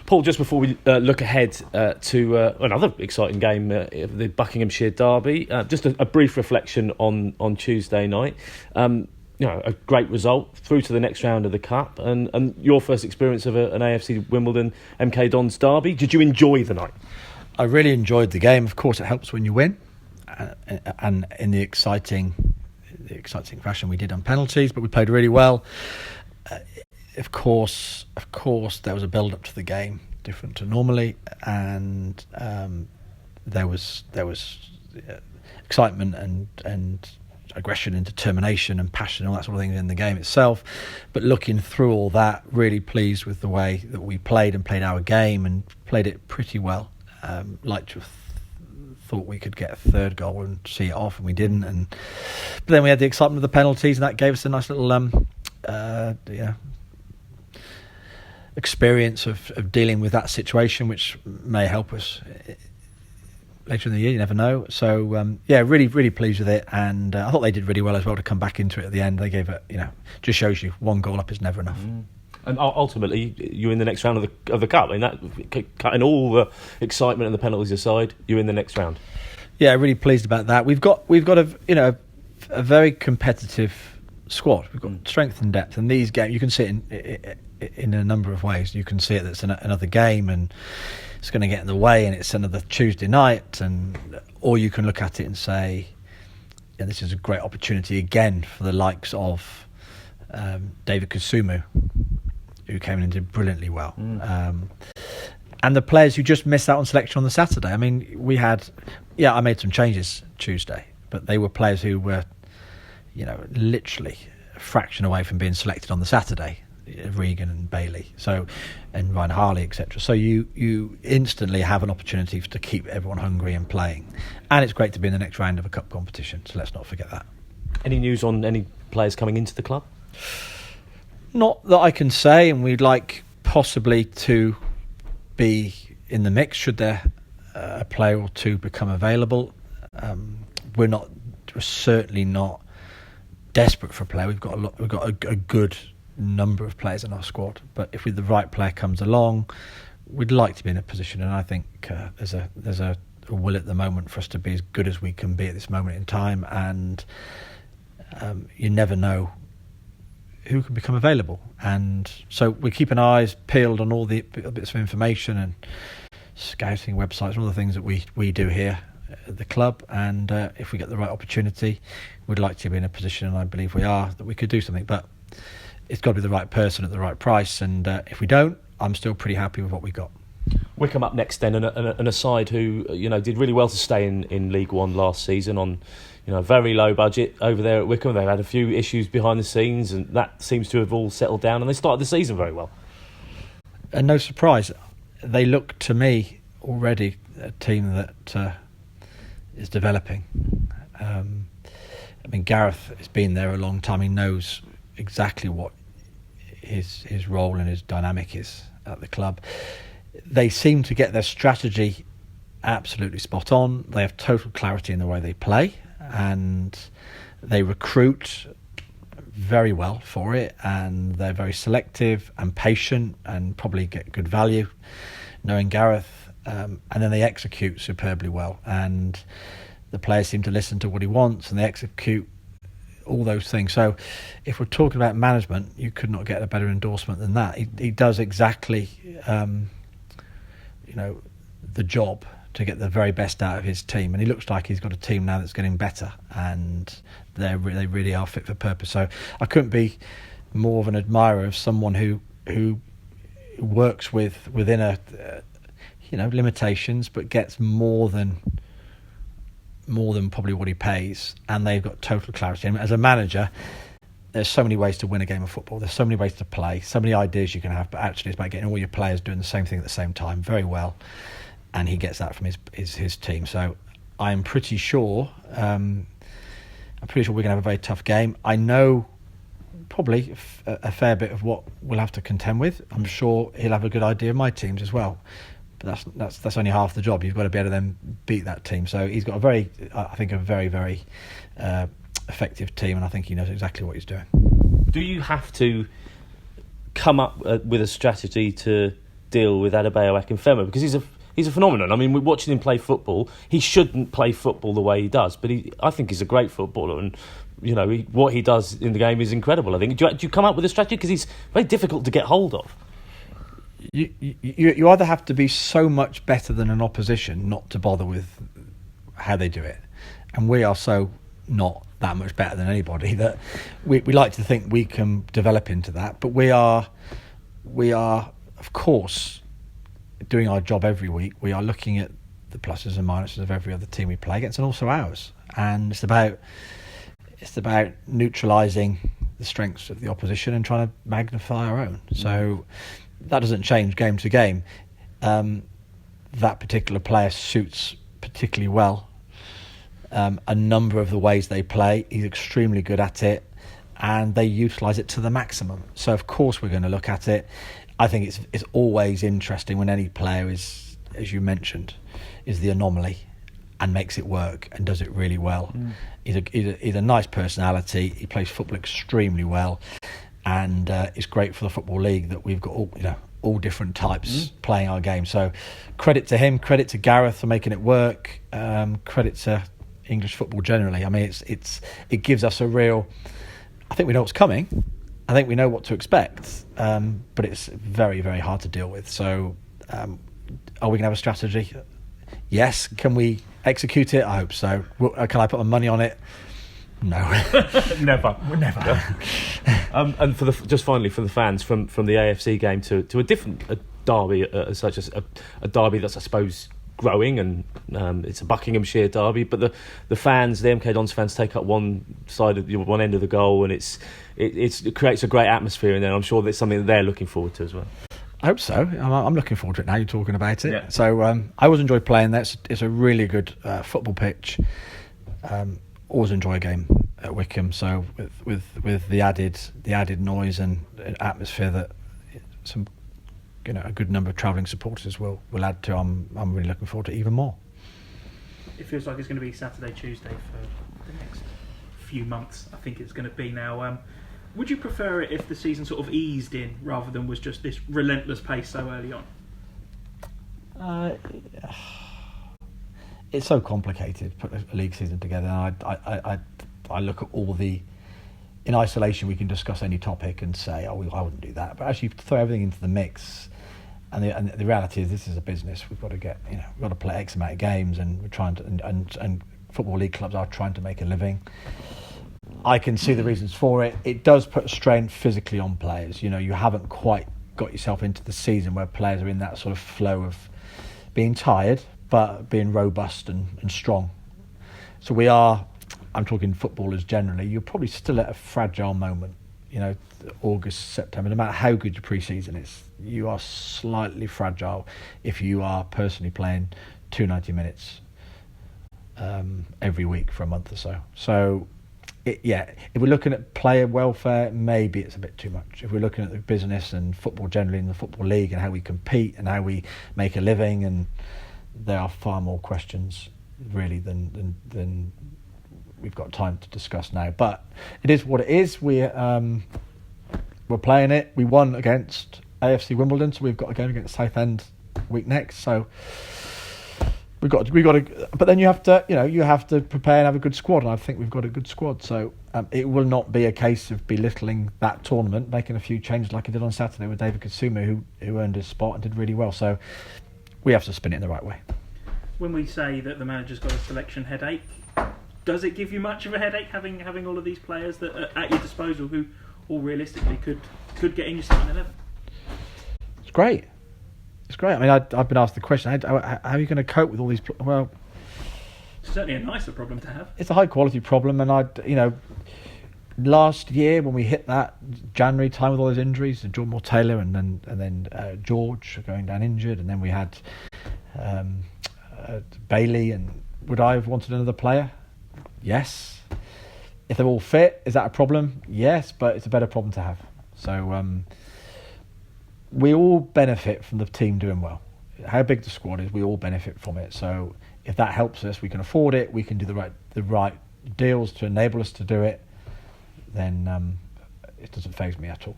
Paul, just before we look ahead to another exciting game, the Buckinghamshire Derby, just a brief reflection on Tuesday night. A great result through to the next round of the Cup, and your first experience of an AFC Wimbledon MK Dons derby. Did you enjoy the night? I really enjoyed the game. Of course, it helps when you win, and in the exciting fashion we did on penalties, but we played really well. Of course, there was a build-up to the game, different to normally, and there was excitement and aggression and determination and passion, all that sort of thing in the game itself. But looking through all that, really pleased with the way that we played our game and played it pretty well. Like to have thought we could get a third goal and see it off, and we didn't. But then we had the excitement of the penalties, and that gave us a nice little experience of dealing with that situation, which may help us later in the year. You never know. So really, really pleased with it, and I thought they did really well as well to come back into it at the end. They gave it, just shows you one goal up is never enough. And ultimately, you're in the next round of the Cup. I mean, that cutting all the excitement and the penalties aside, you're in the next round. Yeah, really pleased about that. We've got a very competitive squad. We've got strength and depth, and these games you can see it in a number of ways. You can see it that's another game, and it's going to get in the way, and it's another Tuesday night, or you can look at it and say, this is a great opportunity again for the likes of David Kusumu, who came in and did brilliantly well. And the players who just missed out on selection on the Saturday. I mean, I made some changes Tuesday, but they were players who were, literally a fraction away from being selected on the Saturday. Regan and Bailey, and Ryan Harley, etc. So you instantly have an opportunity to keep everyone hungry and playing, and it's great to be in the next round of a cup competition. So let's not forget that. Any news on any players coming into the club? Not that I can say, and we'd like possibly to be in the mix should there a player or two become available. We're certainly not desperate for a player. We've got a good number of players in our squad, but if the right player comes along, we'd like to be in a position, and I think there's a will at the moment for us to be as good as we can be at this moment in time, and you never know who can become available, and so we're keeping our eyes peeled on all the bits of information and scouting websites and all the things that we do here at the club, and if we get the right opportunity, we'd like to be in a position, and I believe we are, that we could do something, but it's got to be the right person at the right price, and if we don't, I'm still pretty happy with what we got. Wycombe up next then, and a side who did really well to stay in League One last season on a very low budget over there at Wycombe. They've had a few issues behind the scenes, and that seems to have all settled down, and they started the season very well. And no surprise, they look to me already a team that is developing. Gareth has been there a long time. He knows exactly what his role and his dynamic is at the club. They seem to get their strategy absolutely spot on. They have total clarity in the way they play, and they recruit very well for it, and they're very selective and patient and probably get good value knowing Gareth, and then they execute superbly well, and the players seem to listen to what he wants, and they execute all those things. So if we're talking about management, you could not get a better endorsement than that. He does exactly the job to get the very best out of his team, and he looks like he's got a team now that's getting better, and they really are fit for purpose. So I couldn't be more of an admirer of someone who works within a limitations, but gets more than probably what he pays, and they've got total clarity. And as a manager, there's so many ways to win a game of football. There's so many ways to play, so many ideas you can have, but actually it's about getting all your players doing the same thing at the same time very well, and he gets that from his team. So I'm pretty sure we're going to have a very tough game. I know probably a fair bit of what we'll have to contend with. I'm sure he'll have a good idea of my teams as well. But that's only half the job. You've got to be able to then beat that team. So he's got a very, very effective team, and I think he knows exactly what he's doing. Do you have to come up with a strategy to deal with Adebayo Akinfenwa, because he's a phenomenon. I mean, we're watching him play football. He shouldn't play football the way he does, but I think he's a great footballer, and what he does in the game is incredible. I think. Do you come up with a strategy, because he's very difficult to get hold of? You either have to be so much better than an opposition not to bother with how they do it, and we are so not that much better than anybody that we like to think we can develop into that. But we are of course doing our job every week. We are looking at the pluses and minuses of every other team we play against, and also ours, and it's about neutralising the strengths of the opposition and trying to magnify our own. So that doesn't change game to game. That particular player suits particularly well a number of the ways they play. He's extremely good at it, and they utilise it to the maximum. So of course we're going to look at it. I think it's always interesting when any player is, as you mentioned, is the anomaly and makes it work and does it really well. He's a nice personality. He plays football extremely well, and it's great for the Football League that we've got all different types playing our game. So credit to him, credit to Gareth for making it work, credit to English football generally. I mean, it gives us a real. I think we know what's coming. I think we know what to expect, but it's very, very hard to deal with. So, are we going to have a strategy? Yes. Can we execute it? I hope so. Can I put my money on it? No. Never. Never. And finally for the fans from the AFC game to a different derby, such as a derby that's, I suppose, growing, and it's a Buckinghamshire derby, but the fans, the MK Dons fans, take up one side of one end of the goal, and it creates a great atmosphere in there. I'm sure that's something that they're looking forward to as well. I hope so. I'm looking forward to it now you're talking about it. Yeah. So I always enjoy playing there. It's a really good football pitch. Always enjoy a game at Wycombe. So with the added noise and atmosphere that some a good number of travelling supporters will add to, I'm really looking forward to even more. It feels like it's going to be Saturday, Tuesday for the next few months. I think it's going to be now. Would you prefer it if the season sort of eased in rather than was just this relentless pace so early on? It's so complicated putting a league season together. I look at all in isolation we can discuss any topic and say, I wouldn't do that. But actually throw everything into the mix, and the reality is this is a business. We've got to we've got to play X amount of games, and we're trying to, and football league clubs are trying to make a living. I can see the reasons for it. It does put a strain physically on players. You haven't quite got yourself into the season where players are in that sort of flow of being tired but being robust and strong. So we are, I'm talking footballers generally, you're probably still at a fragile moment. August, September, no matter how good your pre-season is, you are slightly fragile if you are personally playing 290 minutes every week for a month or so. So, if we're looking at player welfare, maybe it's a bit too much. If we're looking at the business and football generally in the Football League and how we compete and how we make a living, and there are far more questions really than we've got time to discuss now. But it is what it is. We're playing it. We won against AFC Wimbledon, so we've got a game against Southend week next. So we got to. But then you have to prepare and have a good squad, and I think we've got a good squad. So it will not be a case of belittling that tournament, making a few changes like I did on Saturday with David Katsuma, who earned his spot and did really well. So we have to spin it in the right way. When we say that the manager's got a selection headache, does it give you much of a headache having all of these players that are at your disposal who all realistically could get in your starting 11? It's great. I mean, I've been asked the question, how are you going to cope with all these? Well, it's certainly a nicer problem to have. It's a high quality problem, and last year when we hit that January time with all those injuries, and Jordan Moore-Taylor and then George going down injured, and then we had Bailey, and would I have wanted another player? Yes. If they're all fit, is that a problem? Yes, but it's a better problem to have. So we all benefit from the team doing well. How big the squad is, we all benefit from it. So if that helps us, we can afford it, we can do the right deals to enable us to do it, then it doesn't faze me at all.